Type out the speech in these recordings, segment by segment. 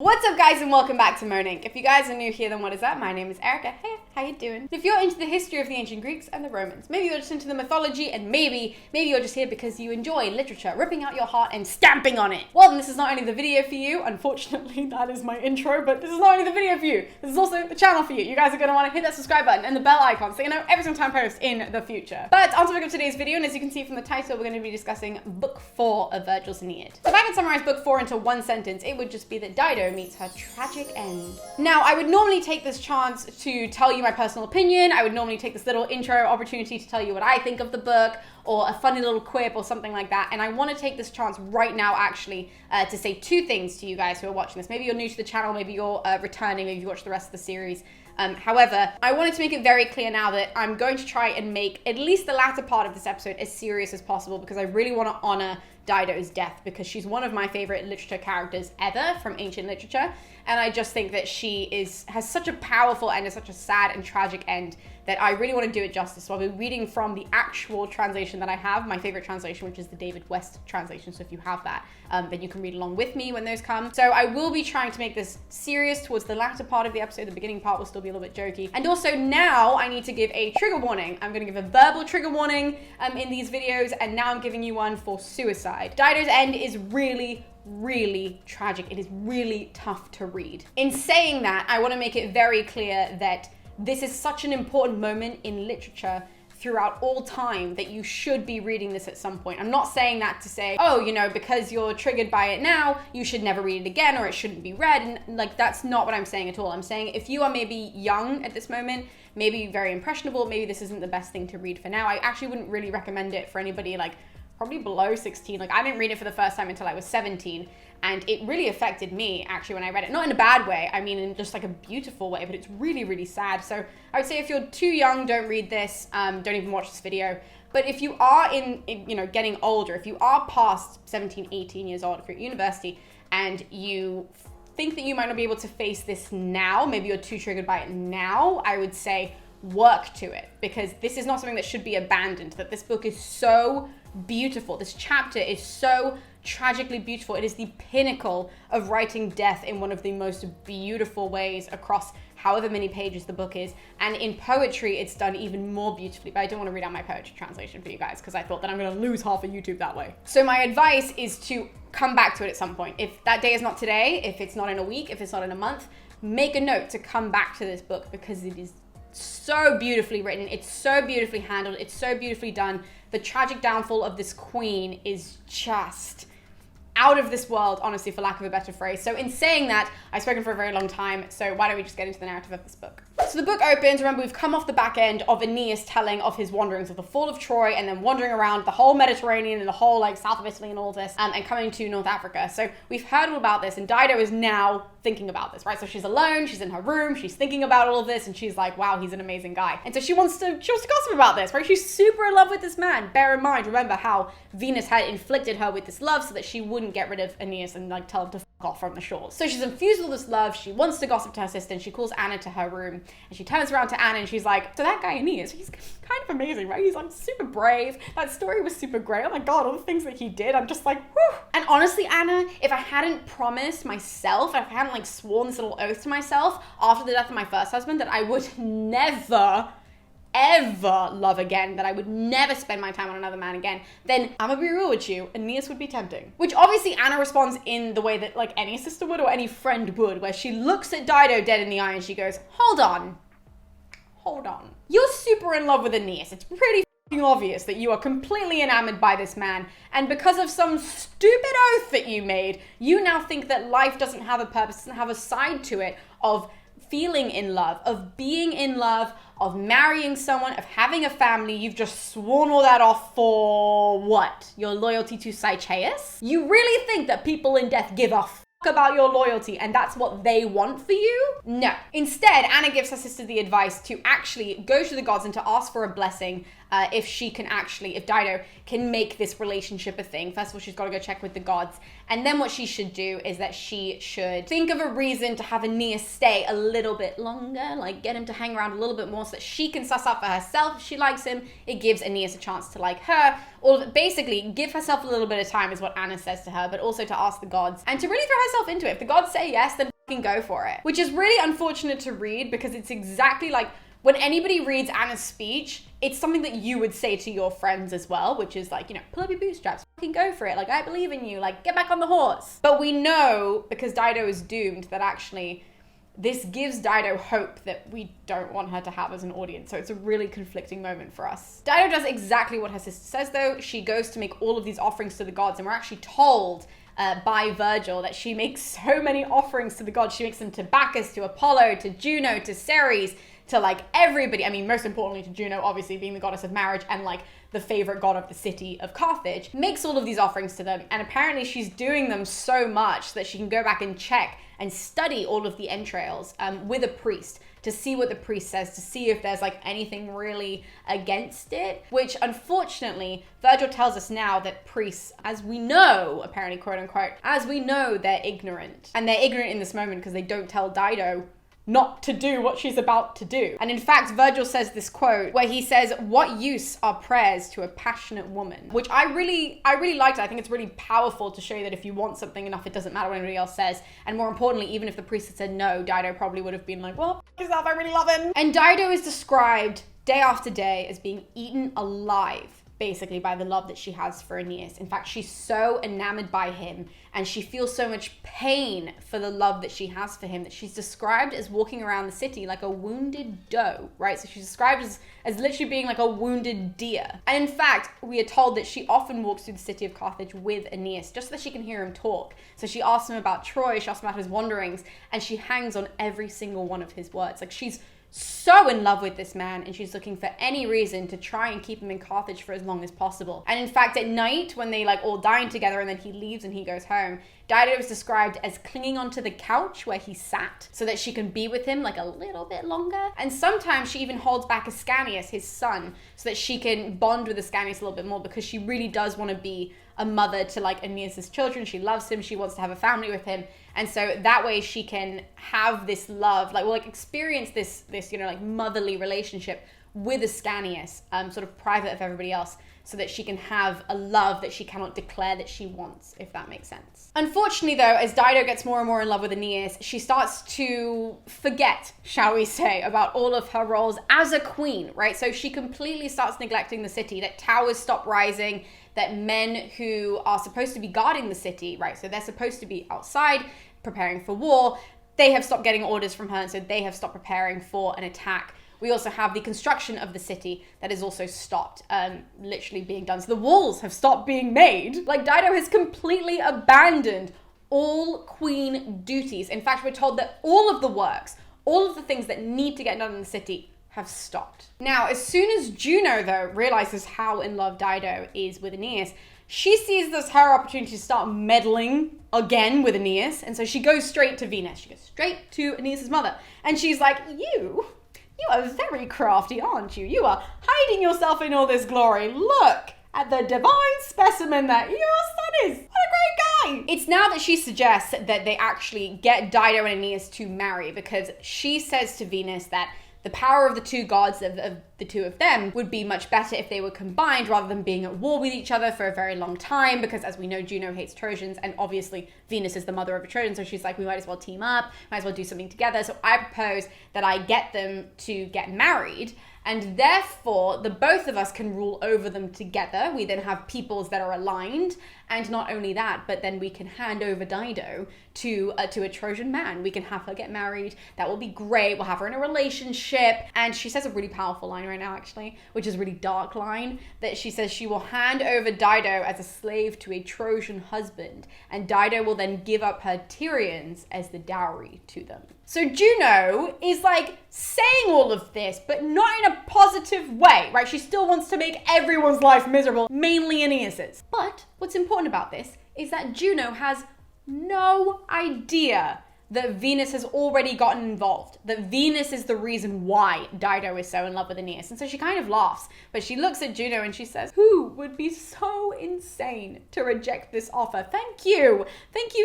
What's up guys and welcome back to Moaning. If you guys are new here, then what is up? My name is Erica. Hey, how you doing? If you're into the history of the ancient Greeks and the Romans, maybe you're just into the mythology, and maybe you're just here because you enjoy literature, ripping out your heart and stamping on it. Well, then this is not only the video for you, unfortunately that is my intro, but this is not only the video for you, this is also the channel for you. You guys are going to want to hit that subscribe button and the bell icon so you know every single time I post in the future. But on topic of today's video, and as you can see from the title, we're going to be discussing Book 4 of Virgil's Aeneid. So if I could summarize Book 4 into one sentence, it would just be that Dido meets her tragic end. Now, I would normally take this chance to tell you my personal opinion. I would normally take this little intro opportunity to tell you what I think of the book, or a funny little quip or something like that. And I want to take this chance right now, actually, to say two things to you guys who are watching this. Maybe you're new to the channel, maybe you're returning, maybe you watch the rest of the series. However, I wanted to make it very clear now that I'm going to try and make at least the latter part of this episode as serious as possible, because I really want to honor Dido's death, because she's one of my favorite literature characters ever from ancient literature. And I just think that she has such a powerful end and such a sad and tragic end that I really want to do it justice. So I'll be reading from the actual translation that I have, my favorite translation, which is the David West translation. So if you have that, then you can read along with me when those come. So I will be trying to make this serious towards the latter part of the episode. The beginning part will still be a little bit jokey. And also now I need to give a trigger warning. I'm going to give a verbal trigger warning in these videos, and now I'm giving you one for suicide. Dido's end is really tragic. It is really tough to read. In saying that, I want to make it very clear that this is such an important moment in literature throughout all time that you should be reading this at some point. I'm not saying that to say, oh, you know, because you're triggered by it now, you should never read it again, or it shouldn't be read. And like, that's not what I'm saying at all. I'm saying if you are maybe young at this moment, maybe very impressionable, maybe this isn't the best thing to read for now. I actually wouldn't really recommend it for anybody like probably below 16. Like, I didn't read it for the first time until I was 17. And it really affected me, actually, when I read it. Not in a bad way, I mean in just like a beautiful way, but it's really sad. So I would say if you're too young, don't read this, don't even watch this video. But if you are in you know, getting older, if you are past 17, 18 years old, if you're at university, and you think that you might not be able to face this now, maybe you're too triggered by it now, I would say work to it, because this is not something that should be abandoned, that this book is so beautiful. This chapter is so tragically beautiful. It is the pinnacle of writing death in one of the most beautiful ways across however many pages the book is. And in poetry, it's done even more beautifully. But I don't want to read out my poetry translation for you guys, because I thought that I'm going to lose half of YouTube that way. So my advice is to come back to it at some point. If that day is not today, if it's not in a week, if it's not in a month, make a note to come back to this book, because it is so beautifully written, it's so beautifully handled, it's so beautifully done. The tragic downfall of this queen is just out of this world, honestly, for lack of a better phrase. So in saying that, I've spoken for a very long time, so why don't we just get into the narrative of this book. So the book opens, remember we've come off the back end of Aeneas telling of his wanderings of the fall of Troy, and then wandering around the whole Mediterranean and the whole like south of Italy and all this, and coming to North Africa. So we've heard all about this, and Dido is now thinking about this, right? So she's alone, she's in her room, she's thinking about all of this, and she's like, wow, he's an amazing guy. And so she wants to gossip about this, right? She's super in love with this man. Bear in mind, remember how Venus had inflicted her with this love so that she wouldn't get rid of Aeneas and like tell him to off from the shores. So she's infused with all this love, she wants to gossip to her sister, and she calls Anna to her room, and she turns around to Anna and she's like, so that guy Aeneas, he's kind of amazing, right? He's like super brave. That story was super great. Oh my God, all the things that he did, I'm just like, whew. And honestly, Anna, if I hadn't promised myself, if I hadn't like sworn this little oath to myself after the death of my first husband that I would never ever love again, that I would never spend my time on another man again, then I'm gonna be real with you, Aeneas would be tempting. Which obviously Anna responds in the way that like any sister would or any friend would, where she looks at Dido dead in the eye and she goes, hold on. You're super in love with Aeneas. It's pretty f***ing obvious that you are completely enamored by this man, and because of some stupid oath that you made, you now think that life doesn't have a purpose, doesn't have a side to it of feeling in love, of being in love, of marrying someone, of having a family. You've just sworn all that off for what? Your loyalty to Ceres? You really think that people in death give a f*** about your loyalty and that's what they want for you? No. Instead, Anna gives her sister the advice to actually go to the gods and to ask for a blessing if Dido can make this relationship a thing. First of all, she's got to go check with the gods. And then what she should do is that she should think of a reason to have Aeneas stay a little bit longer, like get him to hang around a little bit more so that she can suss out for herself if she likes him. It gives Aeneas a chance to like her. Basically, give herself a little bit of time is what Anna says to her, but also to ask the gods and to really throw herself into it. If the gods say yes, then fucking go for it. Which is really unfortunate to read because it's exactly like when anybody reads Anna's speech, it's something that you would say to your friends as well, which is like, pull up your bootstraps, fucking go for it. Like, I believe in you, like, get back on the horse. But we know, because Dido is doomed, that actually this gives Dido hope that we don't want her to have as an audience. So it's a really conflicting moment for us. Dido does exactly what her sister says though. She goes to make all of these offerings to the gods, and we're actually told by Virgil that she makes so many offerings to the gods. She makes them to Bacchus, to Apollo, to Juno, to Ceres, to like everybody. I mean, most importantly to Juno, obviously being the goddess of marriage and like the favorite god of the city of Carthage, makes all of these offerings to them. And apparently she's doing them so much that she can go back and check and study all of the entrails with a priest to see what the priest says, to see if there's like anything really against it, which unfortunately, Virgil tells us now that priests, as we know, apparently quote unquote, as we know, they're ignorant. And they're ignorant in this moment because they don't tell Dido not to do what she's about to do. And in fact, Virgil says this quote where he says, "What use are prayers to a passionate woman?" Which I really liked it. I think it's really powerful to show you that if you want something enough, it doesn't matter what anybody else says. And more importantly, even if the priest had said no, Dido probably would have been like, well, f yourself, I really love him. And Dido is described day after day as being eaten alive, basically, by the love that she has for Aeneas. In fact, she's so enamored by him and she feels so much pain for the love that she has for him that she's described as walking around the city like a wounded doe, right? So she's described as literally being like a wounded deer. And in fact, we are told that she often walks through the city of Carthage with Aeneas just so that she can hear him talk. So she asks him about Troy, she asks him about his wanderings, and she hangs on every single one of his words. Like, she's so in love with this man and she's looking for any reason to try and keep him in Carthage for as long as possible. And in fact, at night when they like all dine together and then he leaves and he goes home, Dido is described as clinging onto the couch where he sat so that she can be with him like a little bit longer. And sometimes she even holds back Ascanius, his son, so that she can bond with Ascanius a little bit more because she really does want to be a mother to like Aeneas' children. She loves him. She wants to have a family with him. And so that way she can have this love, experience this, like motherly relationship with Ascanius, sort of private of everybody else, so that she can have a love that she cannot declare that she wants, if that makes sense. Unfortunately though, as Dido gets more and more in love with Aeneas, she starts to forget, shall we say, about all of her roles as a queen, right? So she completely starts neglecting the city, that towers stop rising, that men who are supposed to be guarding the city, right? So they're supposed to be outside preparing for war. They have stopped getting orders from her, and so they have stopped preparing for an attack. We also have the construction of the city that is also stopped, literally being done. So the walls have stopped being made. Like, Dido has completely abandoned all queen duties. In fact, we're told that all of the works, all of the things that need to get done in the city have stopped. Now, as soon as Juno, though, realizes how in love Dido is with Aeneas, she sees this her opportunity to start meddling again with Aeneas. And so she goes straight to Venus. She goes straight to Aeneas' mother. And she's like, you are very crafty, aren't you? You are hiding yourself in all this glory. Look at the divine specimen that your son is. What a great guy. It's now that she suggests that they actually get Dido and Aeneas to marry, because she says to Venus that the power of the two gods, of the two of them, would be much better if they were combined rather than being at war with each other for a very long time, because as we know, Juno hates Trojans, and obviously Venus is the mother of a Trojan, so she's like, we might as well team up, might as well do something together. So I propose that I get them to get married, and therefore the both of us can rule over them together. We then have peoples that are aligned, and not only that, but then we can hand over Dido to a Trojan man. We can have her get married. That will be great. We'll have her in a relationship. And she says a really powerful line right now, actually, which is a really dark line, that she says she will hand over Dido as a slave to a Trojan husband, and Dido will then give up her Tyrians as the dowry to them. So Juno is like saying all of this, but not in a positive way, right? She still wants to make everyone's life miserable, mainly Aeneas's. But what's important about this is that Juno has no idea that Venus has already gotten involved, that Venus is the reason why Dido is so in love with Aeneas. And so she kind of laughs, but she looks at Juno and she says, who would be so insane to reject this offer? Thank you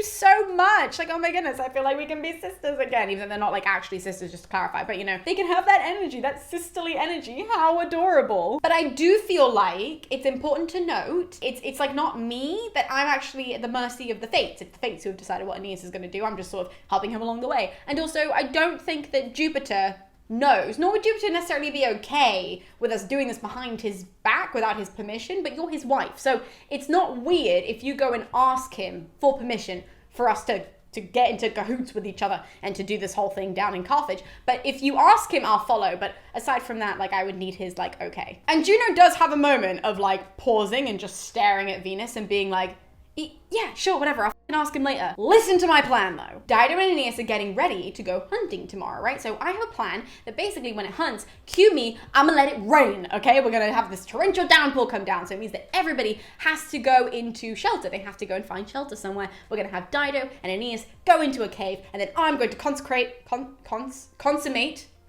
so much. Like, oh my goodness, I feel like we can be sisters again, even though they're not like actually sisters, just to clarify, but you know, they can have that energy, that sisterly energy. How adorable. But I do feel like it's important to note, it's like not me, that I'm actually at the mercy of the fates. It's the fates who have decided what Aeneas is going to do. I'm just sort of helping him along the way. And also, I don't think that Jupiter knows, nor would Jupiter necessarily be okay with us doing this behind his back without his permission, but you're his wife. So it's not weird if you go and ask him for permission for us to get into cahoots with each other and to do this whole thing down in Carthage. But if you ask him, I'll follow. But aside from that, like, I would need his, like, okay. And Juno does have a moment of, like, pausing and just staring at Venus and being like, yeah, sure, whatever, I'll ask him later. Listen to my plan, though. Dido and Aeneas are getting ready to go hunting tomorrow, right? So I have a plan that basically when it hunts, cue me, I'm gonna let it rain, okay? We're gonna have this torrential downpour come down, so it means that everybody has to go into shelter. They have to go and find shelter somewhere. We're gonna have Dido and Aeneas go into a cave, and then I'm going to consummate?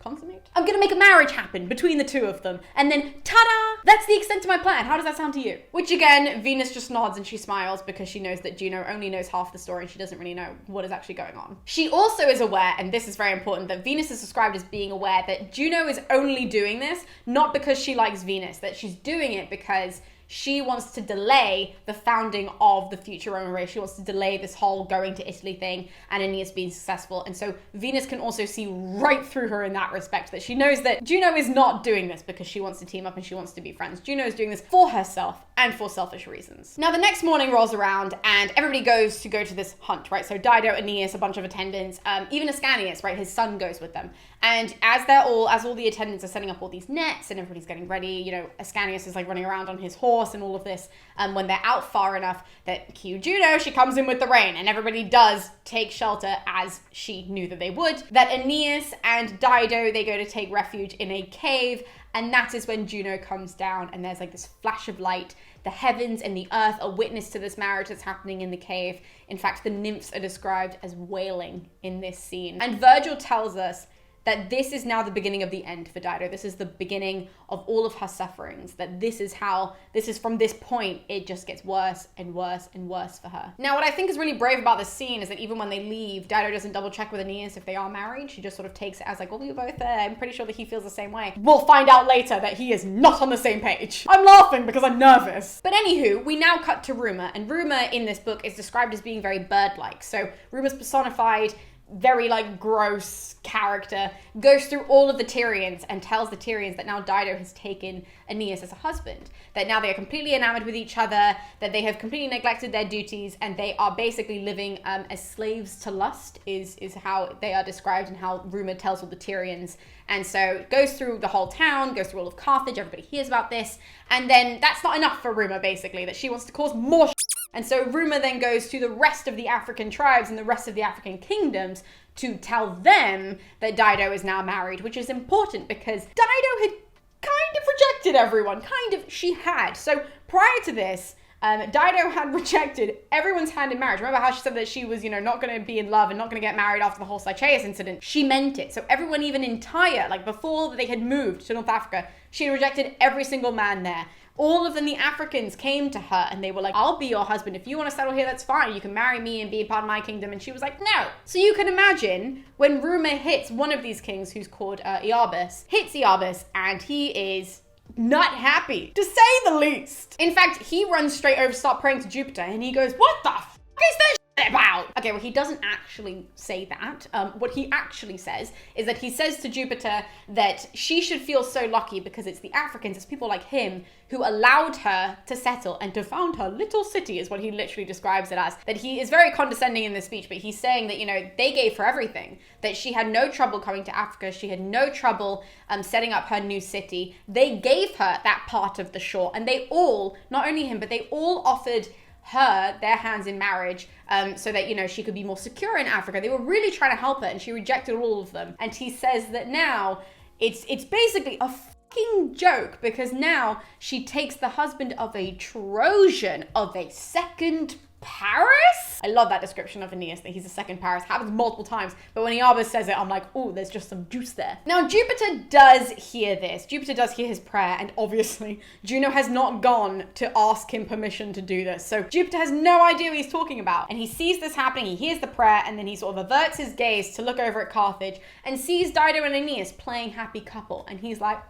I'm gonna make a marriage happen between the two of them. And then, ta-da! That's the extent of my plan. How does that sound to you? Which again, Venus just nods and she smiles because she knows that Juno only knows half the story and she doesn't really know what is actually going on. She also is aware, and this is very important, that Venus is described as being aware that Juno is only doing this not because she likes Venus, that she's doing it because she wants to delay the founding of the future Roman race. She wants to delay this whole going to Italy thing and Aeneas being successful. And so Venus can also see right through her in that respect, that she knows that Juno is not doing this because she wants to team up and she wants to be friends. Juno is doing this for herself and for selfish reasons. Now the next morning rolls around and everybody goes to this hunt, right? So Dido, Aeneas, a bunch of attendants, even Ascanius, right? His son goes with them. And as all the attendants are setting up all these nets and everybody's getting ready, you know, Ascanius is like running around on his horse and all of this. When they're out far enough that cue Juno, she comes in with the rain and everybody does take shelter as she knew that they would. That Aeneas and Dido, they go to take refuge in a cave, and that is when Juno comes down and there's like this flash of light. The heavens and the earth are witness to this marriage that's happening in the cave. In fact, the nymphs are described as wailing in this scene. And Virgil tells us that this is now the beginning of the end for Dido. This is the beginning of all of her sufferings, that this is from this point, it just gets worse and worse and worse for her. Now, what I think is really brave about this scene is that even when they leave, Dido doesn't double check with Aeneas if they are married. She just sort of takes it as like, well, we were both there. I'm pretty sure that he feels the same way. We'll find out later that he is not on the same page. I'm laughing because I'm nervous. But anywho, we now cut to Rumour, and Rumour in this book is described as being very bird-like. So Rumour's personified, very like gross character, goes through all of the Tyrians and tells the Tyrians that now Dido has taken Aeneas as a husband, that now they are completely enamored with each other, that they have completely neglected their duties, and they are basically living as slaves to lust is how they are described and how Rumour tells all the Tyrians. And so it goes through the whole town, goes through all of Carthage, everybody hears about this, and then that's not enough for Rumour, basically, that she wants to cause more and so Rumour then goes to the rest of the African tribes and the rest of the African kingdoms to tell them that Dido is now married, which is important because Dido had kind of rejected everyone. She had. So prior to this, Dido had rejected everyone's hand in marriage. Remember how she said that she was, not going to be in love and not going to get married after the whole Lycaeus incident? She meant it. So everyone, even in Tyre, like before they had moved to North Africa, she had rejected every single man there. All of them, the Africans, came to her and they were like, I'll be your husband. If you want to settle here, that's fine. You can marry me and be a part of my kingdom. And she was like, no. So you can imagine when Rumour hits one of these kings, who's called Iarbas, hits Iarbas, and he is not happy, to say the least. In fact, he runs straight over to start praying to Jupiter and he goes, what the f*** is this shit about? Okay, well, he doesn't actually say that. What he actually says is that he says to Jupiter that she should feel so lucky because it's the Africans, it's people like him who allowed her to settle and to found her little city, is what he literally describes it as. That he is very condescending in this speech, but he's saying that, they gave her everything, that she had no trouble coming to Africa, she had no trouble setting up her new city. They gave her that part of the shore, and they all, not only him, but they all offered her their hands in marriage so that, she could be more secure in Africa. They were really trying to help her, and she rejected all of them. And he says that now it's basically a fucking joke because now she takes the husband of a Trojan, of a second Paris? I love that description of Aeneas, that he's the second Paris. Happens multiple times, but when Iarbas says it, I'm like, oh, there's just some juice there. Now, Jupiter does hear this. Jupiter does hear his prayer, and obviously, Juno has not gone to ask him permission to do this. So Jupiter has no idea what he's talking about. And he sees this happening, he hears the prayer, and then he sort of averts his gaze to look over at Carthage and sees Dido and Aeneas playing happy couple. And he's like,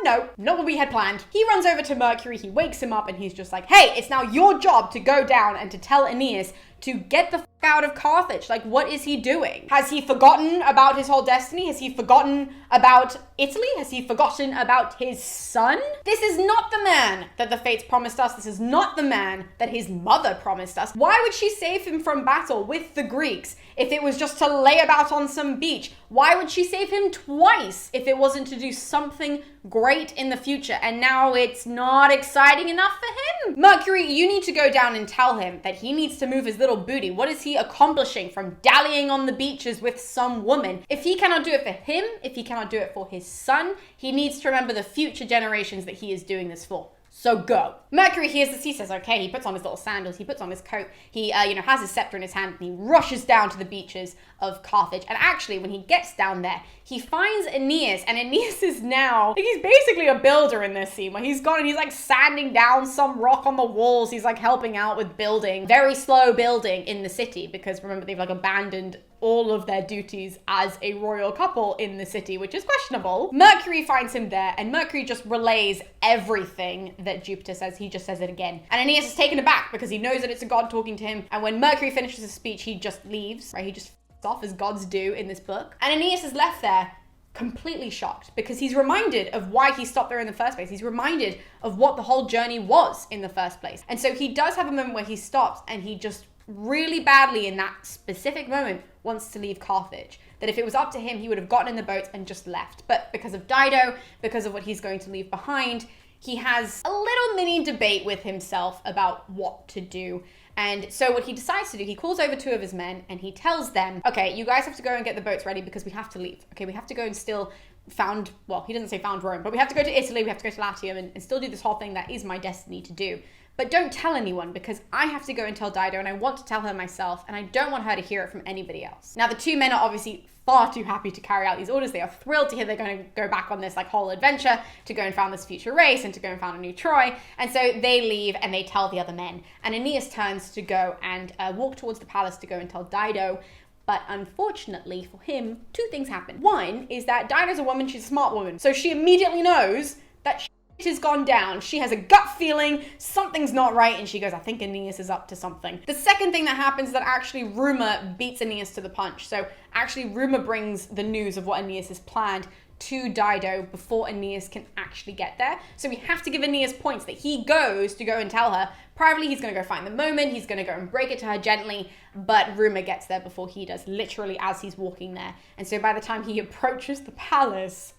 no, not what we had planned. He runs over to Mercury, he wakes him up, and he's just like, hey, it's now your job to go down and to tell Aeneas to get the out of Carthage. Like, what is he doing? Has he forgotten about his whole destiny? Has he forgotten about Italy? Has he forgotten about his son? This is not the man that the fates promised us. This is not the man that his mother promised us. Why would she save him from battle with the Greeks if it was just to lay about on some beach? Why would she save him twice if it wasn't to do something great in the future? And now it's not exciting enough for him? Mercury, you need to go down and tell him that he needs to move his little booty. What is he accomplishing from dallying on the beaches with some woman? If he cannot do it for him, if he cannot do it for his son, he needs to remember the future generations that he is doing this for. So go. Mercury hears this, he says, okay, he puts on his little sandals, he puts on his coat, he has his scepter in his hand, and he rushes down to the beaches of Carthage. And actually, when he gets down there, he finds Aeneas, and Aeneas is now, like, he's basically a builder in this scene, where he's gone and he's like sanding down some rock on the walls, he's like helping out with building, very slow building in the city, because remember, they've like abandoned all of their duties as a royal couple in the city, which is questionable. Mercury finds him there, and Mercury just relays everything that Jupiter says. He just says it again. And Aeneas is taken aback because he knows that it's a god talking to him. And when Mercury finishes his speech, he just leaves, right? He just f***s off as gods do in this book. And Aeneas is left there completely shocked because he's reminded of why he stopped there in the first place. He's reminded of what the whole journey was in the first place. And so he does have a moment where he stops and he just really badly in that specific moment wants to leave Carthage. That if it was up to him, he would have gotten in the boat and just left. But because of Dido, because of what he's going to leave behind, he has a little mini debate with himself about what to do. And so what he decides to do, he calls over two of his men and he tells them, okay, you guys have to go and get the boats ready because we have to leave. Okay, we have to go and still found, well, he doesn't say found Rome, but we have to go to Italy, we have to go to Latium and still do this whole thing that is my destiny to do. But don't tell anyone because I have to go and tell Dido and I want to tell her myself and I don't want her to hear it from anybody else. Now the two men are obviously far too happy to carry out these orders. They are thrilled to hear they're going to go back on this like whole adventure to go and found this future race and to go and found a new Troy. And so they leave and they tell the other men. And Aeneas turns to go and walk towards the palace to go and tell Dido. But unfortunately for him, two things happen. One is that Dido's a woman, she's a smart woman. So she immediately knows that shit has gone down. She has a gut feeling something's not right and she goes, I think Aeneas is up to something. The second thing that happens is that actually rumor beats Aeneas to the punch. So actually rumor brings the news of what Aeneas has planned to Dido before Aeneas can actually get there. So we have to give Aeneas points that he goes to go and tell her. Privately, he's going to go find the moment. He's going to go and break it to her gently. But rumor gets there before he does, literally as he's walking there. And so by the time he approaches the palace,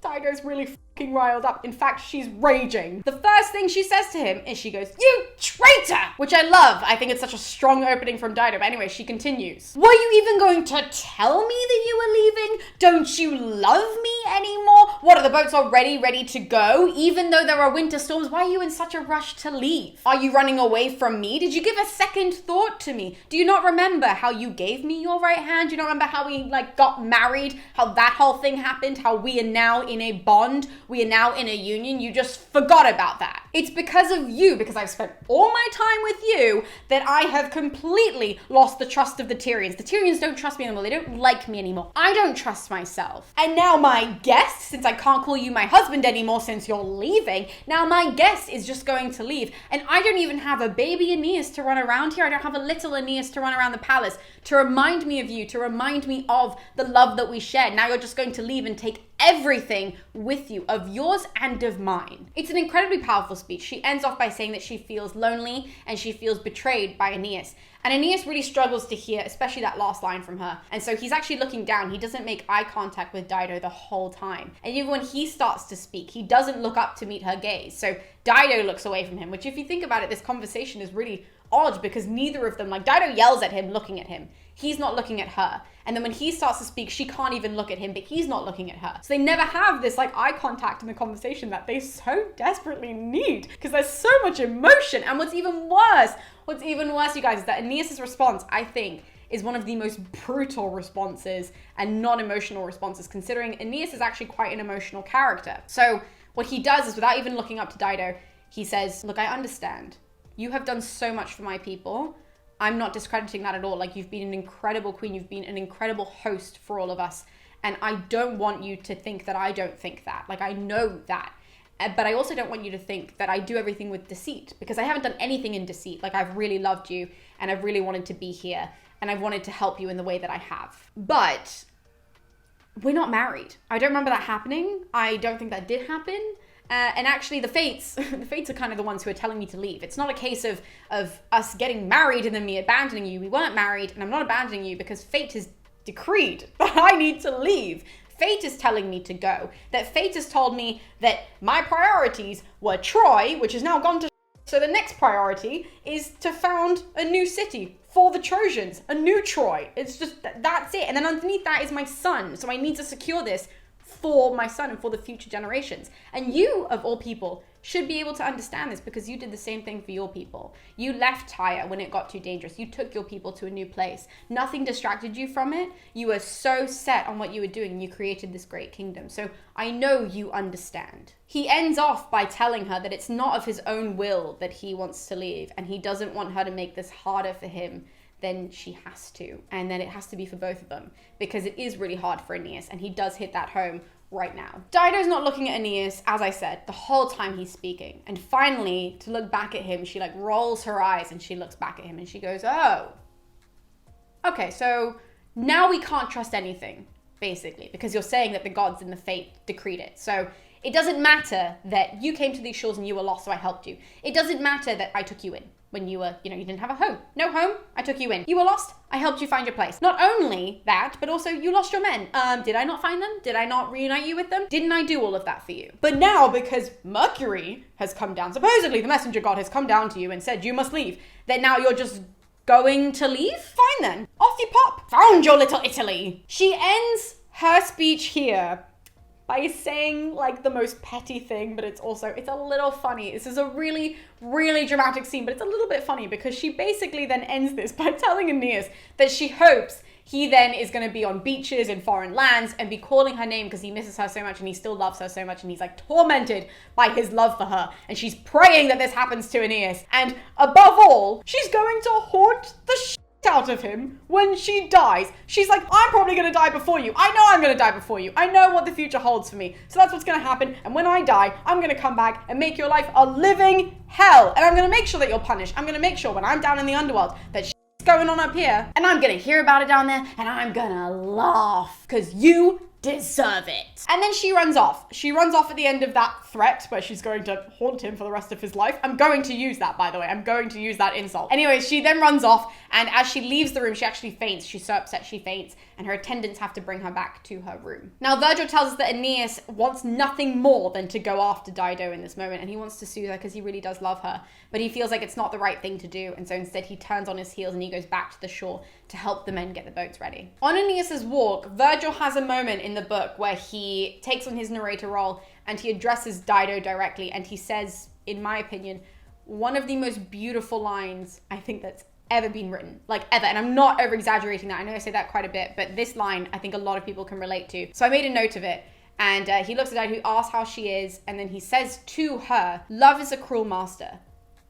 Dido's really fucking riled up. In fact, she's raging. The first thing she says to him is she goes, "You traitor!" Which I love. I think it's such a strong opening from Dido. But anyway, she continues. Were you even going to tell me that you were leaving? Don't you love me anymore? What, are the boats already ready to go? Even though there are winter storms, why are you in such a rush to leave? Are you running away from me? Did you give a second thought to me? Do you not remember how you gave me your right hand? Do you not remember how we got married? How that whole thing happened? How we are now in a bond? We are now in a union. You just forgot about that. It's because of you, because I've spent all my time with you, that I have completely lost the trust of the Tyrians. The Tyrians don't trust me anymore. They don't like me anymore. I don't trust myself. And now my guest, since I can't call you my husband anymore since you're leaving, now my guest is just going to leave. And I don't even have a baby Aeneas to run around here. I don't have a little Aeneas to run around the palace to remind me of you, to remind me of the love that we shared. Now you're just going to leave and take everything with you, of yours and of mine. It's an incredibly powerful speech. She ends off by saying that she feels lonely and she feels betrayed by Aeneas. And Aeneas really struggles to hear, especially that last line from her. And so he's actually looking down. He doesn't make eye contact with Dido the whole time. And even when he starts to speak, he doesn't look up to meet her gaze. So Dido looks away from him, which if you think about it, this conversation is really odd because neither of them, Dido yells at him looking at him. he's not looking at her. And then when he starts to speak, she can't even look at him, but he's not looking at her. So they never have this like eye contact in the conversation that they so desperately need, because there's so much emotion. And what's even worse, you guys, is that Aeneas' response, I think, is one of the most brutal responses and non-emotional responses, considering Aeneas is actually quite an emotional character. So what he does is, without even looking up to Dido, he says, look, I understand. You have done so much for my people. I'm not discrediting that at all. Like, you've been an incredible queen. You've been an incredible host for all of us. And I don't want you to think that I don't think that. Like, I know that. But I also don't want you to think that I do everything with deceit, because I haven't done anything in deceit. Like, I've really loved you and I've really wanted to be here and I've wanted to help you in the way that I have. But we're not married. I don't remember that happening. I don't think that did happen. And actually the fates are kind of the ones who are telling me to leave. It's not a case of us getting married and then me abandoning you. We weren't married, and I'm not abandoning you because fate has decreed that I need to leave. Fate is telling me to go. That fate has told me that my priorities were Troy, which has now gone to so the next priority is to found a new city for the Trojans, a new Troy. It's just, that's it. And then underneath that is my son. So I need to secure this for my son and for the future generations. And you, of all people, should be able to understand this, because you did the same thing for your people. You left Tyre when it got too dangerous. You took your people to a new place. Nothing distracted you from it. You were so set on what you were doing, and you created this great kingdom. So I know you understand. He ends off by telling her that it's not of his own will that he wants to leave, and he doesn't want her to make this harder for him than she has to. And then it has to be for both of them, because it is really hard for Aeneas, and he does hit that home right now. Dido's not looking at Aeneas, as I said, the whole time he's speaking. And finally, to look back at him, she like rolls her eyes and she looks back at him and she goes, oh, okay, so now we can't trust anything, basically, because you're saying that the gods and the fate decreed it. So it doesn't matter that you came to these shores and you were lost, so I helped you. It doesn't matter that I took you in when you were, you didn't have a home. No home, I took you in. You were lost, I helped you find your place. Not only that, but also you lost your men. Did I not find them? Did I not reunite you with them? Didn't I do all of that for you? But now, because Mercury has come down, supposedly the messenger god has come down to you and said you must leave, then now you're just going to leave? Fine then, off you pop. Found your little Italy. She ends her speech here by saying like the most petty thing, but it's a little funny. This is a really, really dramatic scene, but it's a little bit funny because she basically then ends this by telling Aeneas that she hopes he then is going to be on beaches in foreign lands and be calling her name because he misses her so much and he still loves her so much and he's like tormented by his love for her. And she's praying that this happens to Aeneas. And above all, she's going to haunt the shit out of him when she dies. She's like, I'm probably going to die before you. I know I'm going to die before you. I know what the future holds for me. So that's what's going to happen. And when I die, I'm going to come back and make your life a living hell. And I'm going to make sure that you're punished. I'm going to make sure when I'm down in the underworld that shit's going on up here and I'm going to hear about it down there and I'm going to laugh because you deserve it. And then she runs off. She runs off at the end of that threat where she's going to haunt him for the rest of his life. I'm going to use that, by the way. I'm going to use that insult. Anyway, she then runs off, and as she leaves the room, she actually faints. She's so upset she faints, and her attendants have to bring her back to her room. Now, Virgil tells us that Aeneas wants nothing more than to go after Dido in this moment, and he wants to soothe her because he really does love her, but he feels like it's not the right thing to do, and so instead he turns on his heels and he goes back to the shore to help the men get the boats ready. On Aeneas's walk, Virgil has a moment in the book where he takes on his narrator role and he addresses Dido directly, and he says, in my opinion, one of the most beautiful lines I think that's ever been written, like ever. And I'm not over exaggerating that. I know I say that quite a bit, but this line I think a lot of people can relate to. So I made a note of it. And he looks at Dido, who asks how she is, and then he says to her, love is a cruel master,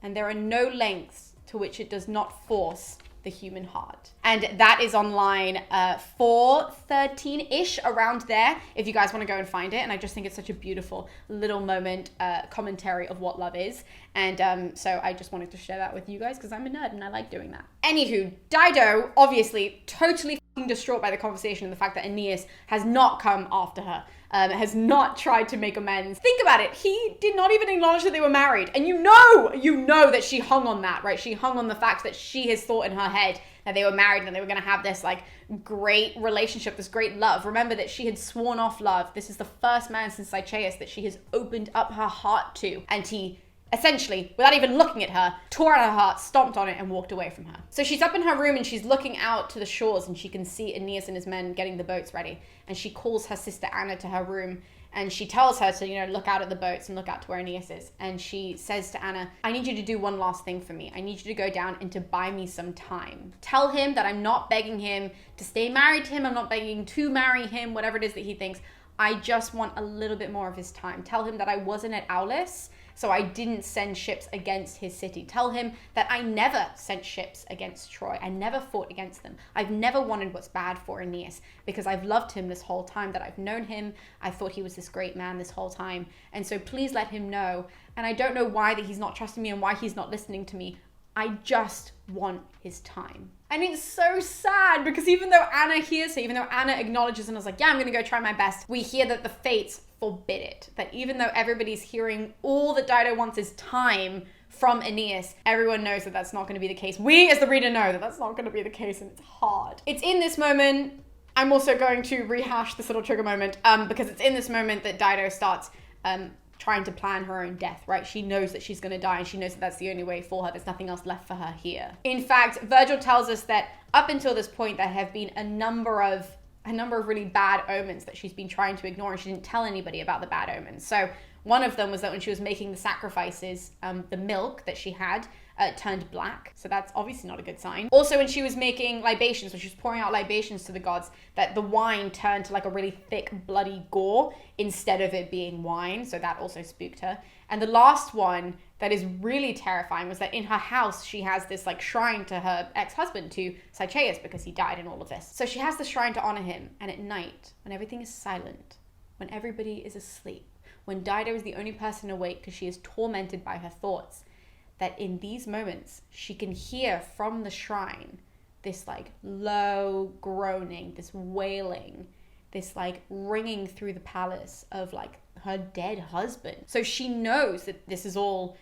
and there are no lengths to which it does not force the human heart. And that is on line 413-ish, around there, if you guys want to go and find it. And I just think it's such a beautiful little moment, commentary of what love is. And so I just wanted to share that with you guys because I'm a nerd and I like doing that. Anywho, Dido, obviously totally fucking distraught by the conversation and the fact that Aeneas has not come after her, has not tried to make amends. Think about it. He did not even acknowledge that they were married. And you know that she hung on that, right? She hung on the fact that she has thought in her head that they were married and they were going to have this like great relationship, this great love. Remember that she had sworn off love. This is the first man since Lycaeus that she has opened up her heart to. And he essentially, without even looking at her, tore out her heart, stomped on it, and walked away from her. So she's up in her room and she's looking out to the shores, and she can see Aeneas and his men getting the boats ready. And she calls her sister Anna to her room, and she tells her to, look out at the boats and look out to where Aeneas is. And she says to Anna, I need you to do one last thing for me. I need you to go down and to buy me some time. Tell him that I'm not begging him to stay married to him. I'm not begging to marry him, whatever it is that he thinks. I just want a little bit more of his time. Tell him that I wasn't at Aulis, so I didn't send ships against his city. Tell him that I never sent ships against Troy. I never fought against them. I've never wanted what's bad for Aeneas because I've loved him this whole time that I've known him. I thought he was this great man this whole time. And so please let him know. And I don't know why that he's not trusting me and why he's not listening to me. I just want his time. And it's so sad because even though Anna hears her, even though Anna acknowledges and is like, yeah, I'm going to go try my best, we hear that the fates forbid it. That even though everybody's hearing all that Dido wants is time from Aeneas, everyone knows that that's not going to be the case. We as the reader know that that's not going to be the case, and it's hard. It's in this moment, I'm also going to rehash this little trigger moment because it's in this moment that Dido starts trying to plan her own death, right? She knows that she's going to die and she knows that that's the only way for her. There's nothing else left for her here. In fact, Virgil tells us that up until this point, there have been a number of really bad omens that she's been trying to ignore, and she didn't tell anybody about the bad omens. So one of them was that when she was making the sacrifices, the milk that she had turned black. So that's obviously not a good sign. Also, when she was making libations, when she was pouring out libations to the gods, that the wine turned to like a really thick, bloody gore instead of it being wine. So that also spooked her. And the last one that is really terrifying was that in her house, she has this like shrine to her ex-husband, to Sichaeus, because he died in all of this. So she has the shrine to honor him. And at night, when everything is silent, when everybody is asleep, when Dido is the only person awake because she is tormented by her thoughts, that in these moments, she can hear from the shrine this like low groaning, this wailing, this like ringing through the palace of like her dead husband. So she knows that this is all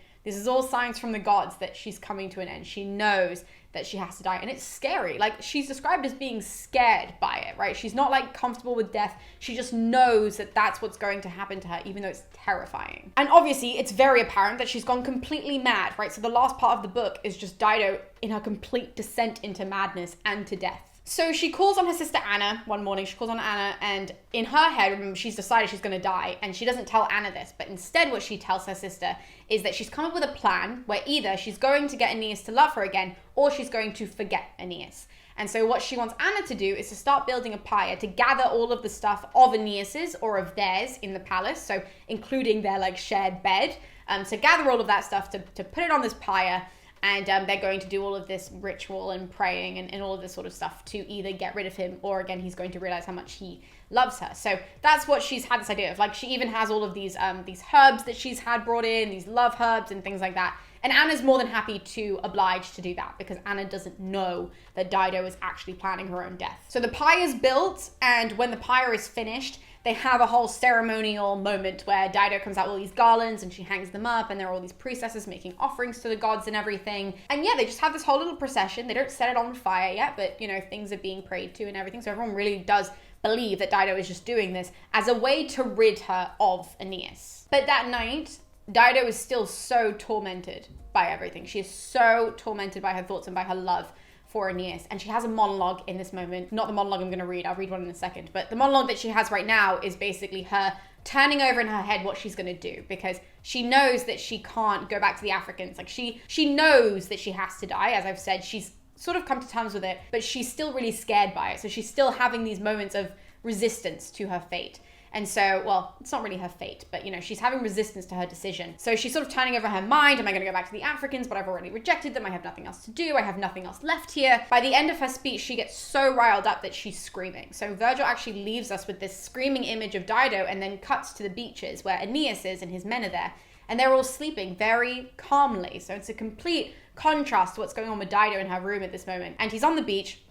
signs from the gods that she's coming to an end. She knows that she has to die. And it's scary. Like, she's described as being scared by it, right? She's not like comfortable with death. She just knows that that's what's going to happen to her, even though it's terrifying. And obviously, it's very apparent that she's gone completely mad, right? So the last part of the book is just Dido in her complete descent into madness and to death. So she calls on her sister Anna one morning. She calls on Anna, and in her head, remember, she's decided she's going to die, and she doesn't tell Anna this, but instead what she tells her sister is that she's come up with a plan where either she's going to get Aeneas to love her again, or she's going to forget Aeneas. And so what she wants Anna to do is to start building a pyre to gather all of the stuff of Aeneas's or of theirs in the palace, so including their like shared bed. So gather all of that stuff to put it on this pyre. And they're going to do all of this ritual and praying and all of this sort of stuff to either get rid of him, or again, he's going to realize how much he loves her. So that's what she's had this idea of. Like, she even has all of these herbs that she's had brought in, these love herbs and things like that. And Anna's more than happy to oblige to do that because Anna doesn't know that Dido is actually planning her own death. So the pyre is built, and when the pyre is finished, they have a whole ceremonial moment where Dido comes out with all these garlands and she hangs them up, and there are all these priestesses making offerings to the gods and everything. And yeah, they just have this whole little procession. They don't set it on fire yet, but things are being prayed to and everything. So everyone really does believe that Dido is just doing this as a way to rid her of Aeneas. But that night, Dido is still so tormented by everything. She is so tormented by her thoughts and by her love for Aeneas. And she has a monologue in this moment. Not the monologue I'm going to read. I'll read one in a second. But the monologue that she has right now is basically her turning over in her head what she's going to do, because she knows that she can't go back to the Africans. Like, she knows that she has to die. As I've said, she's sort of come to terms with it, but she's still really scared by it. So she's still having these moments of resistance to her fate. And so, well, it's not really her fate, but she's having resistance to her decision. So she's sort of turning over her mind. Am I going to go back to the Africans? But I've already rejected them. I have nothing else to do. I have nothing else left here. By the end of her speech, she gets so riled up that she's screaming. So Virgil actually leaves us with this screaming image of Dido and then cuts to the beaches where Aeneas is and his men are there. And they're all sleeping very calmly. So it's a complete contrast to what's going on with Dido in her room at this moment. And he's on the beach.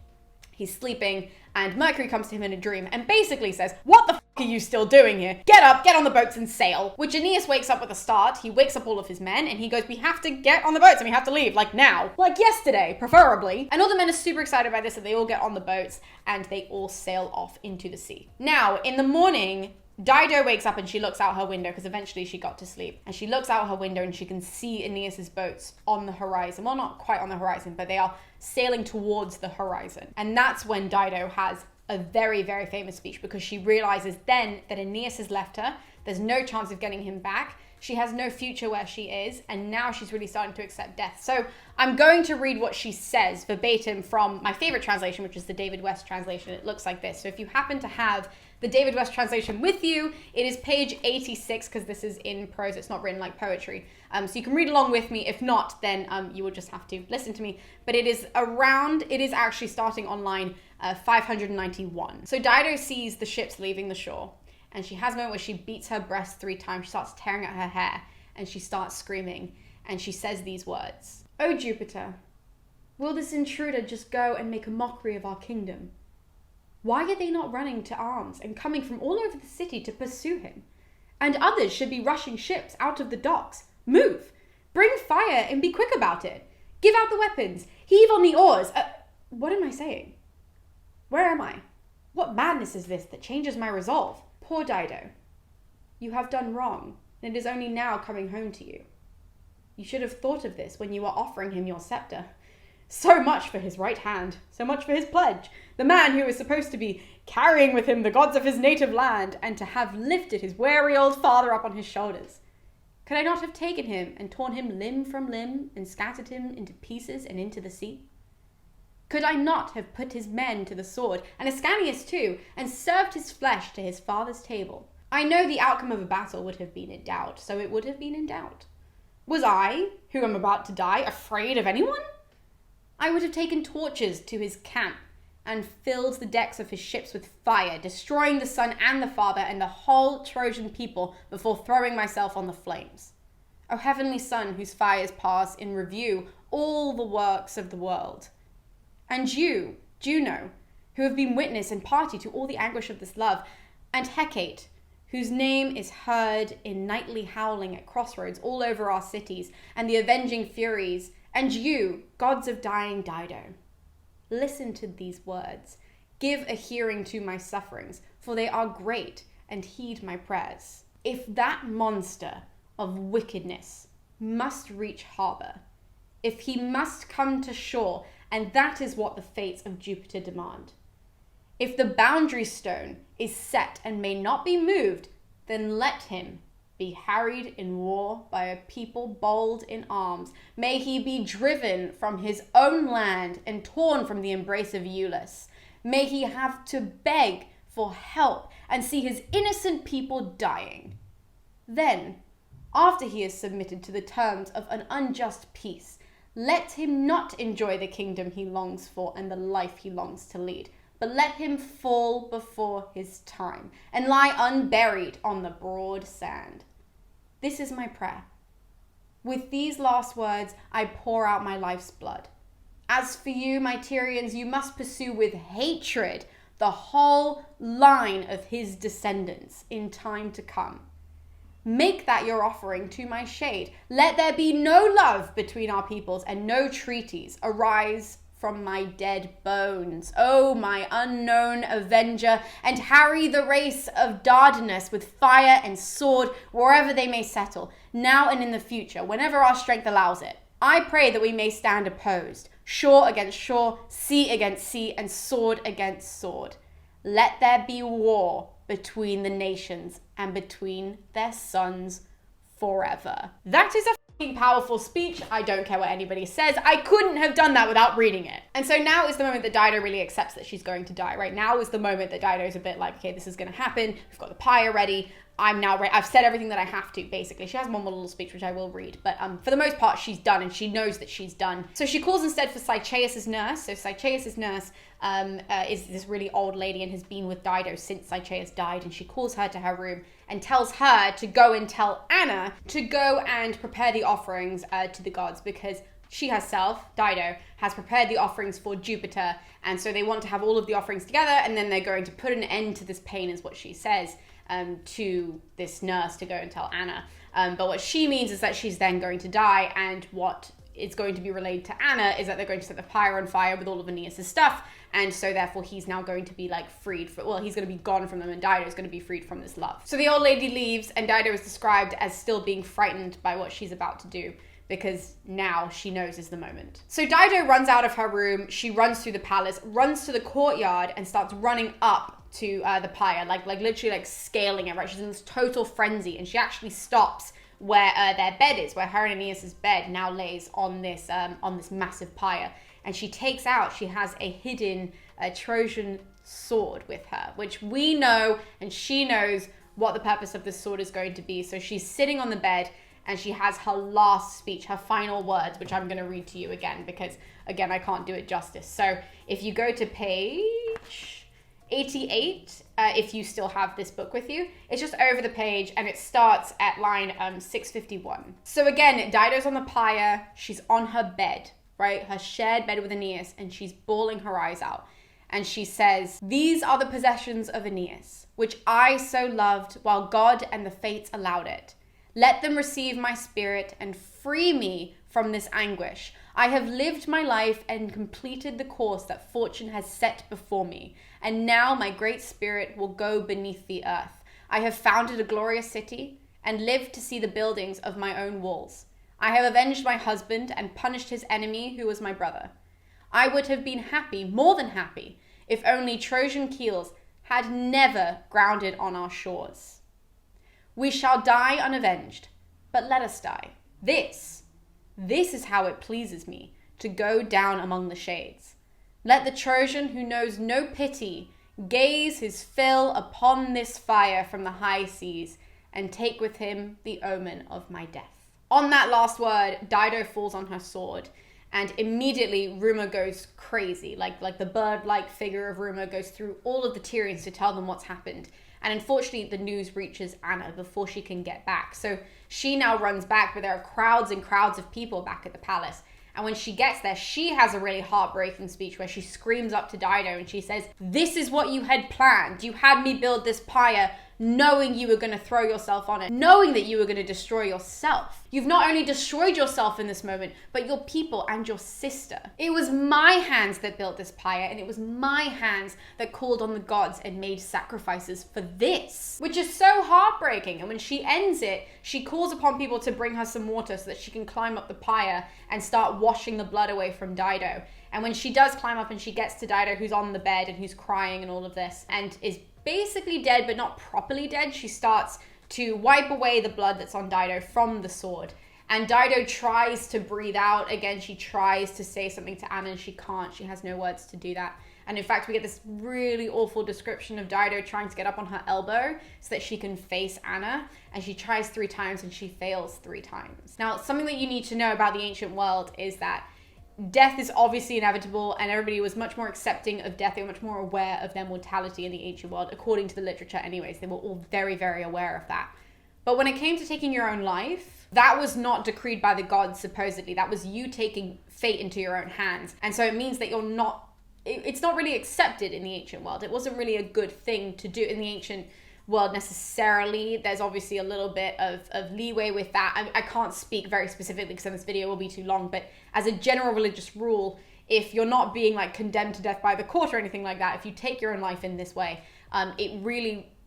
He's sleeping, and Mercury comes to him in a dream and basically says, "What the f*** are you still doing here? Get up, get on the boats and sail." Which Aeneas wakes up with a start. He wakes up all of his men and he goes, "We have to get on the boats and we have to leave, like now. Like yesterday, preferably." And all the men are super excited by this, and they all get on the boats and they all sail off into the sea. Now, in the morning, Dido wakes up and she looks out her window, because eventually she got to sleep. And she looks out her window and she can see Aeneas's boats on the horizon. Well, not quite on the horizon, but they are sailing towards the horizon. And that's when Dido has a very, very famous speech, because she realizes then that Aeneas has left her. There's no chance of getting him back. She has no future where she is, and now she's really starting to accept death. So I'm going to read what she says verbatim from my favorite translation, which is the David West translation. It looks like this. So if you happen to have the David West translation with you, it is page 86, because this is in prose. It's not written like poetry. So you can read along with me. If not, then you will just have to listen to me. But it is actually starting on line 591. So Dido sees the ships leaving the shore. And she has a moment where she beats her breast 3 times. She starts tearing at her hair and she starts screaming. And she says these words. "O Jupiter, will this intruder just go and make a mockery of our kingdom? Why are they not running to arms and coming from all over the city to pursue him? And others should be rushing ships out of the docks. Move! Bring fire and be quick about it. Give out the weapons. Heave on the oars. What am I saying? Where am I? What madness is this that changes my resolve? Poor Dido, you have done wrong, and it is only now coming home to you. You should have thought of this when you were offering him your scepter. So much for his right hand, so much for his pledge, the man who is supposed to be carrying with him the gods of his native land, and to have lifted his weary old father up on his shoulders. Could I not have taken him and torn him limb from limb, and scattered him into pieces and into the sea? Could I not have put his men to the sword, and Ascanius too, and served his flesh to his father's table? I know the outcome of a battle would have been in doubt, so it would have been in doubt. Was I, who am about to die, afraid of anyone? I would have taken torches to his camp, and filled the decks of his ships with fire, destroying the son and the father and the whole Trojan people before throwing myself on the flames. O heavenly son, whose fires pass in review all the works of the world. And you, Juno, who have been witness and party to all the anguish of this love, and Hecate, whose name is heard in nightly howling at crossroads all over our cities, and the avenging furies, and you, gods of dying Dido. Listen to these words. Give a hearing to my sufferings, for they are great, and heed my prayers. If that monster of wickedness must reach harbour, if he must come to shore, and that is what the fates of Jupiter demand. If the boundary stone is set and may not be moved, then let him be harried in war by a people bold in arms. May he be driven from his own land and torn from the embrace of Iülus. May he have to beg for help and see his innocent people dying. Then, after he is submitted to the terms of an unjust peace, let him not enjoy the kingdom he longs for and the life he longs to lead, but let him fall before his time and lie unburied on the broad sand. This is my prayer. With these last words, I pour out my life's blood. As for you, my Tyrians, you must pursue with hatred the whole line of his descendants in time to come. Make that your offering to my shade. Let there be no love between our peoples, and no treaties arise from my dead bones. O my unknown avenger, and harry the race of Dardanus with fire and sword wherever they may settle, now and in the future, whenever our strength allows it. I pray that we may stand opposed, shore against shore, sea against sea, and sword against sword. Let there be war between the nations and between their sons forever. That is a fucking powerful speech. I don't care what anybody says. I couldn't have done that without reading it. And so now is the moment that Dido really accepts that she's going to die. Right now is the moment that Dido's a bit like, okay, this is going to happen. We've got the pyre ready. I'm now ready. I've said everything that I have to, basically. She has one more little speech, which I will read. But for the most part, she's done, and she knows that she's done. So she calls instead for Sychaeus' nurse. So Sychaeus' nurse is this really old lady and has been with Dido since Sychaeus died. And she calls her to her room and tells her to go and tell Anna to go and prepare the offerings to the gods, because she herself, Dido, has prepared the offerings for Jupiter. And so they want to have all of the offerings together, and then they're going to put an end to this pain, is what she says. To this nurse to go and tell Anna. But what she means is that she's then going to die, and what is going to be relayed to Anna is that they're going to set the pyre on fire with all of Aeneas' stuff, And so therefore he's now going to be like he's going to be gone from them, and Dido is going to be freed from this love. So the old lady leaves, and Dido is described as still being frightened by what she's about to do, because now she knows is the moment. So Dido runs out of her room, she runs through the palace, runs to the courtyard, and starts running up to the pyre, like literally like scaling it, right? She's in this total frenzy, and she actually stops where their bed is, where her and Aeneas' bed now lays on this massive pyre. And she has a hidden Trojan sword with her, which we know, and she knows what the purpose of this sword is going to be. So she's sitting on the bed, and she has her last speech, her final words, which I'm going to read to you again, because again, I can't do it justice. So if you go to page 88, if you still have this book with you, it's just over the page, and it starts at line 651. So again, Dido's on the pyre, she's on her bed, right? Her shared bed with Aeneas, and she's bawling her eyes out. And she says, "These are the possessions of Aeneas, which I so loved while God and the fates allowed it. Let them receive my spirit and free me from this anguish. I have lived my life and completed the course that fortune has set before me. And now my great spirit will go beneath the earth. I have founded a glorious city and lived to see the buildings of my own walls. I have avenged my husband and punished his enemy, who was my brother. I would have been happy, more than happy, if only Trojan keels had never grounded on our shores. We shall die unavenged, but let us die. This is how it pleases me, to go down among the shades. Let the Trojan who knows no pity gaze his fill upon this fire from the high seas, and take with him the omen of my death." On that last word, Dido falls on her sword, and immediately Rumour goes crazy. Like the bird-like figure of Rumour goes through all of the Tyrians to tell them what's happened. And unfortunately, the news reaches Anna before she can get back. So she now runs back, but there are crowds and crowds of people back at the palace. And when she gets there, she has a really heartbreaking speech where she screams up to Dido and she says, "This is what you had planned. You had me build this pyre knowing you were going to throw yourself on it, knowing that you were going to destroy yourself. You've not only destroyed yourself in this moment, but your people and your sister. It was my hands that built this pyre, and it was my hands that called on the gods and made sacrifices for this," which is so heartbreaking. And when she ends it, she calls upon people to bring her some water so that she can climb up the pyre and start washing the blood away from Dido. And when she does climb up and she gets to Dido, who's on the bed and who's crying and all of this, and is basically dead but not properly dead, she starts to wipe away the blood that's on Dido from the sword. And Dido tries to breathe out again. She tries to say something to Anna, and she can't. She has no words to do that. And in fact, we get this really awful description of Dido trying to get up on her elbow so that she can face Anna. And she tries 3 times and she fails 3 times. Now, something that you need to know about the ancient world is that death is obviously inevitable, and everybody was much more accepting of death. They were much more aware of their mortality in the ancient world, according to the literature anyways. They were all very, very aware of that. But when it came to taking your own life, that was not decreed by the gods, supposedly. That was you taking fate into your own hands. And so it means that it's not really accepted in the ancient world. It wasn't really a good thing to do in the ancient world necessarily. There's obviously a little bit of leeway with that. I can't speak very specifically because then this video will be too long, but as a general religious rule, if you're not being like condemned to death by the court or anything like that, if you take your own life in this way,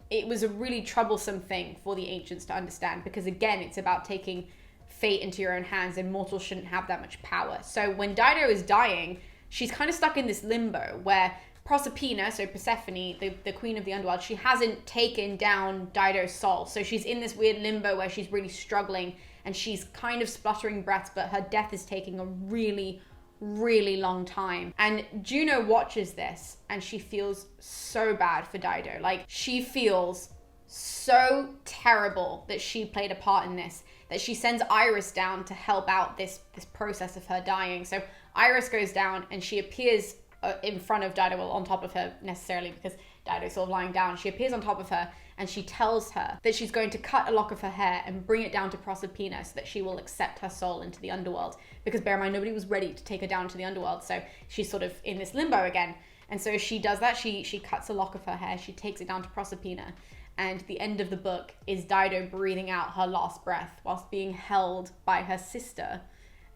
it was a really troublesome thing for the ancients to understand, because again, it's about taking fate into your own hands, and mortals shouldn't have that much power. So when Dido is dying, she's kind of stuck in this limbo where Proserpina, so Persephone, the queen of the underworld, she hasn't taken down Dido's soul. So she's in this weird limbo where she's really struggling, and she's kind of spluttering breaths, but her death is taking a really, really long time. And Juno watches this, and she feels so bad for Dido. Like, she feels so terrible that she played a part in this, that she sends Iris down to help out this process of her dying. So Iris goes down, and she appears in front of Dido, well, on top of her necessarily, because Dido's sort of lying down. She appears on top of her, and she tells her that she's going to cut a lock of her hair and bring it down to Proserpina so that she will accept her soul into the underworld. Because bear in mind, nobody was ready to take her down to the underworld, so she's sort of in this limbo again. And so she does that. She cuts a lock of her hair, she takes it down to Proserpina, and the end of the book is Dido breathing out her last breath whilst being held by her sister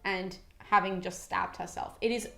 and having just stabbed herself. It is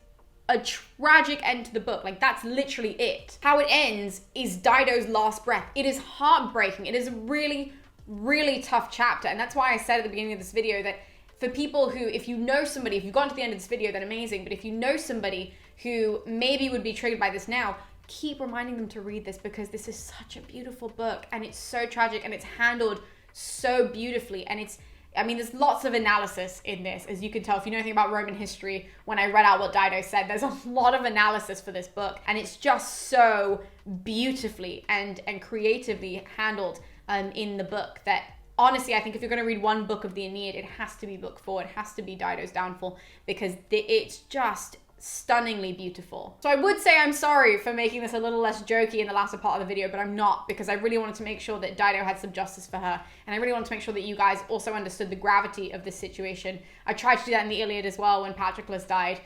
a tragic end to the book. Like, that's literally it. How it ends is Dido's last breath. It is heartbreaking. It is a really, really tough chapter. And that's why I said at the beginning of this video that for people who, if you know somebody, if you've gotten to the end of this video, then amazing. But if you know somebody who maybe would be triggered by this now, keep reminding them to read this, because this is such a beautiful book and it's so tragic and it's handled so beautifully. And I mean, there's lots of analysis in this, as you can tell. If you know anything about Roman history, when I read out what Dido said, there's a lot of analysis for this book. And it's just so beautifully and creatively handled in the book that, honestly, I think if you're going to read one book of the Aeneid, it has to be book 4. It has to be Dido's downfall, because it's just stunningly beautiful. So I would say I'm sorry for making this a little less jokey in the latter part of the video, but I'm not, because I really wanted to make sure that Dido had some justice for her, and I really wanted to make sure that you guys also understood the gravity of this situation. I tried to do that in the Iliad as well when Patroclus died,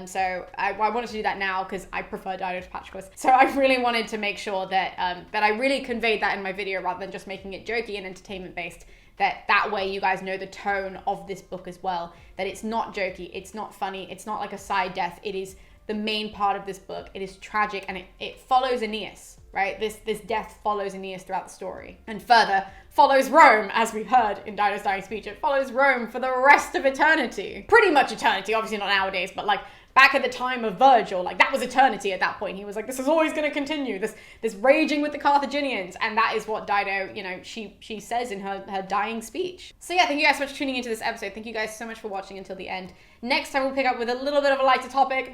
so I wanted to do that now because I prefer Dido to Patroclus. So I really wanted to make sure that that I really conveyed that in my video, rather than just making it jokey and entertainment based. That way you guys know the tone of this book as well, that it's not jokey, it's not funny, it's not like a side death. It is the main part of this book. It is tragic, and it follows Aeneas, right? This death follows Aeneas throughout the story, and further follows Rome, as we heard in Dido's dying speech. It follows Rome for the rest of eternity. Pretty much eternity, obviously not nowadays, but like back at the time of Virgil, like that was eternity at that point. He was like, this is always going to continue, this raging with the Carthaginians. And that is what Dido, you know, she says in her dying speech. So yeah, thank you guys so much for tuning into this episode. Thank you guys so much for watching until the end. Next time we'll pick up with a little bit of a lighter topic,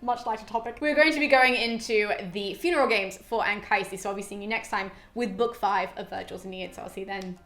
much lighter topic. We're going to be going into the funeral games for Anchises. So I'll be seeing you next time with book 5 of Virgil's Aeneid. So I'll see you then.